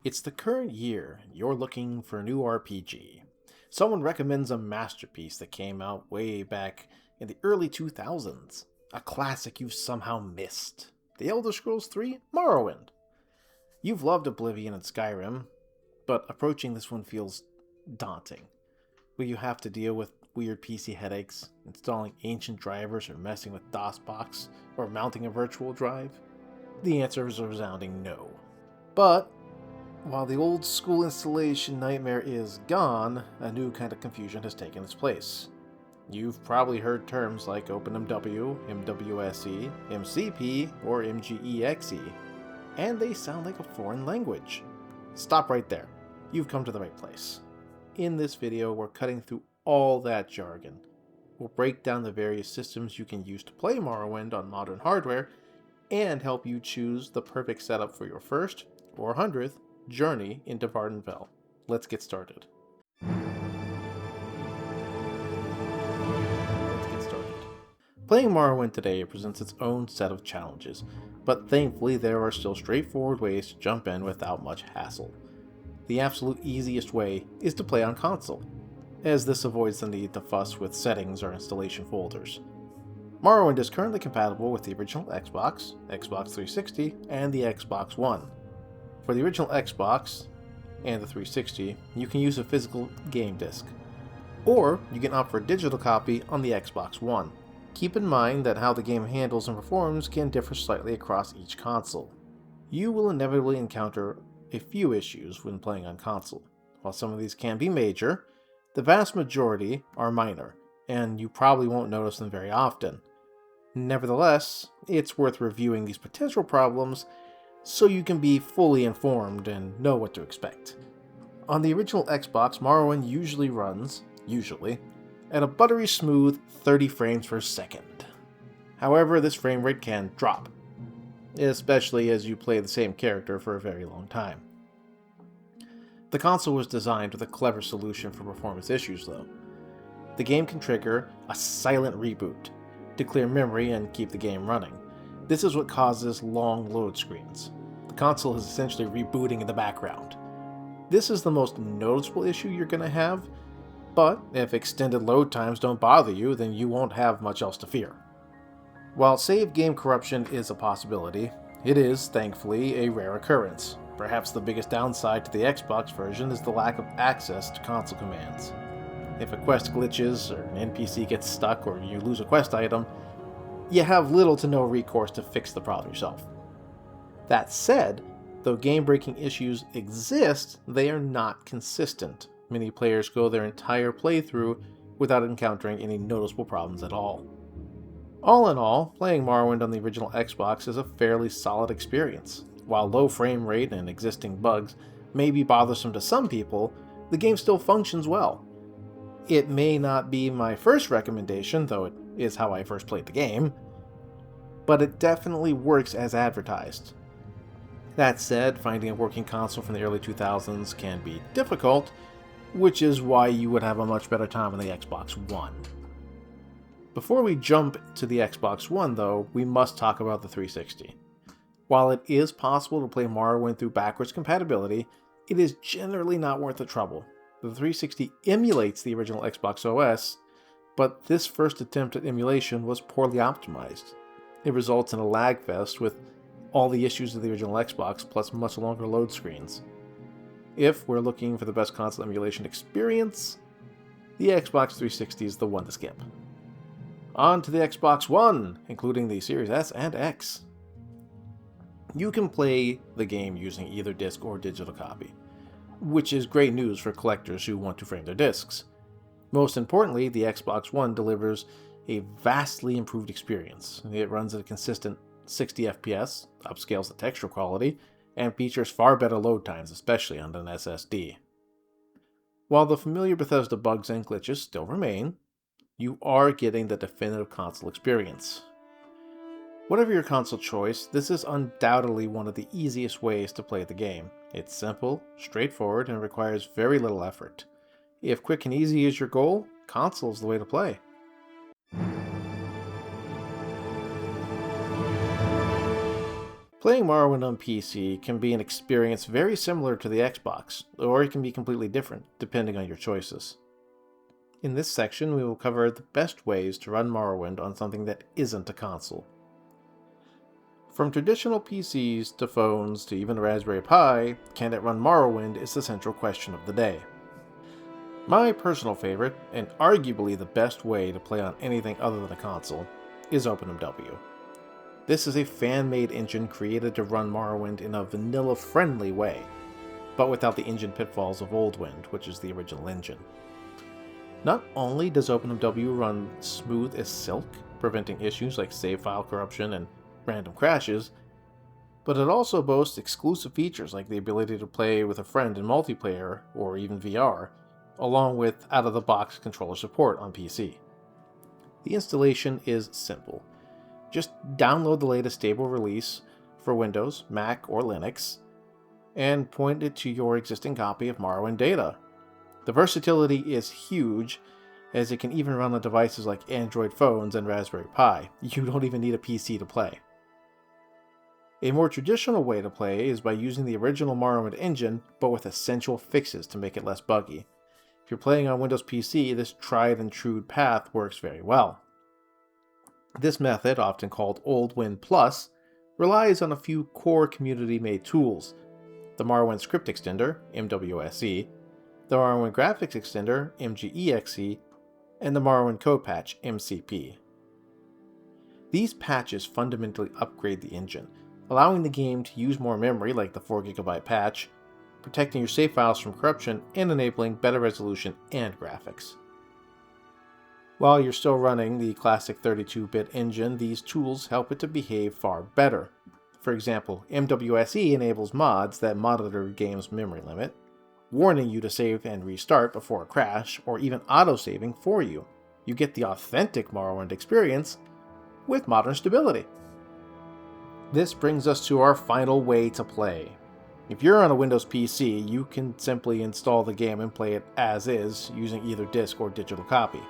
It's the current year, and you're looking for a new RPG. Someone recommends a masterpiece that came out way back in the early 2000s. A classic you've somehow missed. The Elder Scrolls 3 Morrowind. You've loved Oblivion and Skyrim, but approaching this one feels daunting. Will you have to deal with weird PC headaches, installing ancient drivers or messing with DOSBox, or mounting a virtual drive? The answer is a resounding no. But while the old school installation nightmare is gone, a new kind of confusion has taken its place. You've probably heard terms like OpenMW, MWSE, MCP, or MGEXE, and they sound like a foreign language. Stop right there. You've come to the right place. In this video, we're cutting through all that jargon. We'll break down the various systems you can use to play Morrowind on modern hardware, and help you choose the perfect setup for your first, or 100th, journey into Vardenfell. Let's get started. Playing Morrowind today presents its own set of challenges, but thankfully there are still straightforward ways to jump in without much hassle. The absolute easiest way is to play on console, as this avoids the need to fuss with settings or installation folders. Morrowind is currently compatible with the original Xbox, Xbox 360, and the Xbox One. For the original Xbox and the 360, you can use a physical game disc, or you can opt for a digital copy on the Xbox One. Keep in mind that how the game handles and performs can differ slightly across each console. You will inevitably encounter a few issues when playing on console. While some of these can be major, the vast majority are minor, and you probably won't notice them very often. Nevertheless, it's worth reviewing these potential problems so you can be fully informed and know what to expect. On the original Xbox, Morrowind usually runs, at a buttery smooth 30 frames per second. However, this frame rate can drop, especially as you play the same character for a very long time. The console was designed with a clever solution for performance issues though. The game can trigger a silent reboot to clear memory and keep the game running. This is what causes long load screens. The console is essentially rebooting in the background. This is the most noticeable issue you're going to have, but if extended load times don't bother you, then you won't have much else to fear. While save game corruption is a possibility, it is, thankfully, a rare occurrence. Perhaps the biggest downside to the Xbox version is the lack of access to console commands. If a quest glitches, or an NPC gets stuck, or you lose a quest item, you have little to no recourse to fix the problem yourself. That said, though game-breaking issues exist, they are not consistent. Many players go their entire playthrough without encountering any noticeable problems at all. All in all, playing Morrowind on the original Xbox is a fairly solid experience. While low frame rate and existing bugs may be bothersome to some people, the game still functions well. It may not be my first recommendation, though it is how I first played the game, but it definitely works as advertised. That said, finding a working console from the early 2000s can be difficult, which is why you would have a much better time on the Xbox One. Before we jump to the Xbox One, though, we must talk about the 360. While it is possible to play Morrowind through backwards compatibility, it is generally not worth the trouble. The 360 emulates the original Xbox OS, but this first attempt at emulation was poorly optimized. It results in a lag fest with all the issues of the original Xbox, plus much longer load screens. If we're looking for the best console emulation experience, the Xbox 360 is the one to skip. On to the Xbox One, including the Series S and X. You can play the game using either disc or digital copy, which is great news for collectors who want to frame their discs. Most importantly, the Xbox One delivers a vastly improved experience. It runs at a consistent 60 FPS, upscales the texture quality, and features far better load times, especially on an SSD. While the familiar Bethesda bugs and glitches still remain, you are getting the definitive console experience. Whatever your console choice, this is undoubtedly one of the easiest ways to play the game. It's simple, straightforward, and requires very little effort. If quick and easy is your goal, console is the way to play. Playing Morrowind on PC can be an experience very similar to the Xbox, or it can be completely different, depending on your choices. In this section, we will cover the best ways to run Morrowind on something that isn't a console. From traditional PCs to phones to even a Raspberry Pi, can it run Morrowind is the central question of the day. My personal favorite, and arguably the best way to play on anything other than a console, is OpenMW. This is a fan-made engine created to run Morrowind in a vanilla-friendly way, but without the engine pitfalls of Oldwind, which is the original engine. Not only does OpenMW run smooth as silk, preventing issues like save file corruption and random crashes, but it also boasts exclusive features like the ability to play with a friend in multiplayer or even VR, along with out-of-the-box controller support on PC. The installation is simple. Just download the latest stable release for Windows, Mac, or Linux, and point it to your existing copy of Morrowind data. The versatility is huge, as it can even run on devices like Android phones and Raspberry Pi. You don't even need a PC to play. A more traditional way to play is by using the original Morrowind engine, but with essential fixes to make it less buggy. If you're playing on Windows PC, this tried and true path works very well. This method, often called Oldwind Plus, relies on a few core community-made tools: the Morrowind Script Extender, MWSE, the Morrowind Graphics Extender, MGEXE, and the Morrowind Code Patch, MCP. These patches fundamentally upgrade the engine, allowing the game to use more memory like the 4GB patch, protecting your save files from corruption, and enabling better resolution and graphics. While you're still running the classic 32-bit engine, these tools help it to behave far better. For example, MWSE enables mods that monitor the game's memory limit, warning you to save and restart before a crash, or even auto-saving for you. You get the authentic Morrowind experience with modern stability. This brings us to our final way to play. If you're on a Windows PC, you can simply install the game and play it as is, using either disk or digital copy.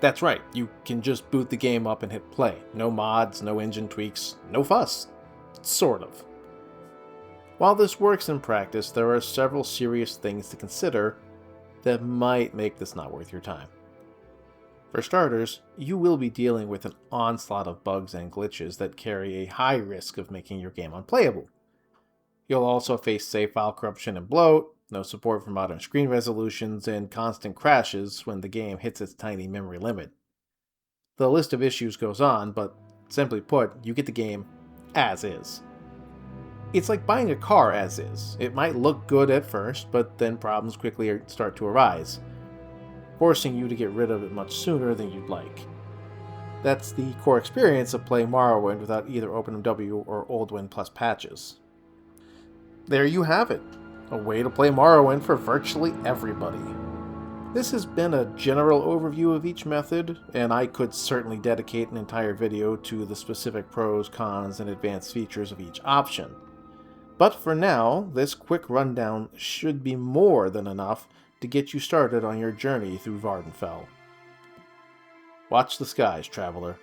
That's right, you can just boot the game up and hit play. No mods, no engine tweaks, no fuss. Sort of. While this works in practice, there are several serious things to consider that might make this not worth your time. For starters, you will be dealing with an onslaught of bugs and glitches that carry a high risk of making your game unplayable. You'll also face save file corruption and bloat, no support for modern screen resolutions, and constant crashes when the game hits its tiny memory limit. The list of issues goes on, but simply put, you get the game as is. It's like buying a car as is. It might look good at first, but then problems quickly start to arise, forcing you to get rid of it much sooner than you'd like. That's the core experience of playing Morrowind without either OpenMW or Oldwind Plus patches. There you have it, a way to play Morrowind for virtually everybody. This has been a general overview of each method, and I could certainly dedicate an entire video to the specific pros, cons, and advanced features of each option. But for now, this quick rundown should be more than enough to get you started on your journey through Vardenfell. Watch the skies, traveler.